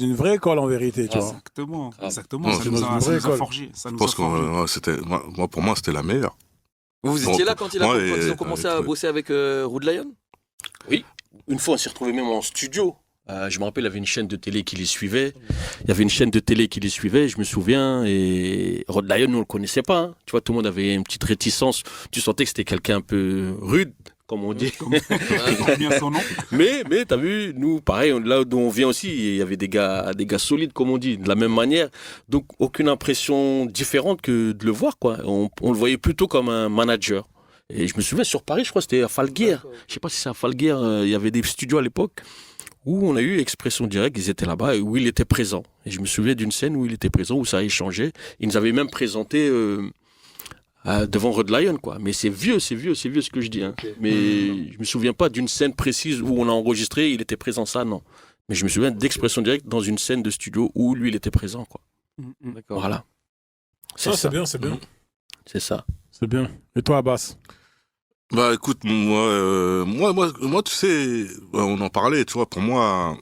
Une vraie école en vérité, tu vois. Exactement, Ah. exactement. Non, Ça c'est nous dans a, une ça vraie nous a école. forgé. Ça Je nous a pense que forgé. c'était, moi, pour moi, c'était la meilleure. Vous Bon, étiez là quand, moi, quand ils ont commencé à oui. bosser avec Rude Lion? Oui. Une fois, on s'est retrouvé même en studio. Je me rappelle, il y avait une chaîne de télé qui les suivait. Je me souviens. Et Rod Lion, nous, on ne le connaissait pas. Hein. Tu vois, tout le monde avait une petite réticence. Tu sentais que c'était quelqu'un un peu rude, comme on dit. Comme bien son nom. mais t'as vu, nous, pareil, là d'où on vient aussi, il y avait des gars solides, comme on dit, de la même manière. Donc, aucune impression différente que de le voir, quoi. On le voyait plutôt comme un manager. Et je me souviens, sur Paris, je crois que c'était à Falguière. Je sais pas si c'est à Falguière, il y avait des studios à l'époque où on a eu Expression Directe, ils étaient là-bas et où il était présent. Et je me souviens d'une scène où il était présent, où ça a échangé. Il nous avait même présenté devant Rod Lion, quoi. Mais c'est vieux ce que je dis. Hein. Ok. Mais je me souviens pas d'une scène précise où on a enregistré, il était présent, ça, non. Mais je me souviens d'Expression Directe dans une scène de studio où lui, il était présent, quoi. D'accord. Voilà. Ça, c'est bien, c'est bien. C'est ça. C'est bien. Et toi, Abbas? Bah écoute, moi, tu sais, on en parlait, tu vois, pour moi,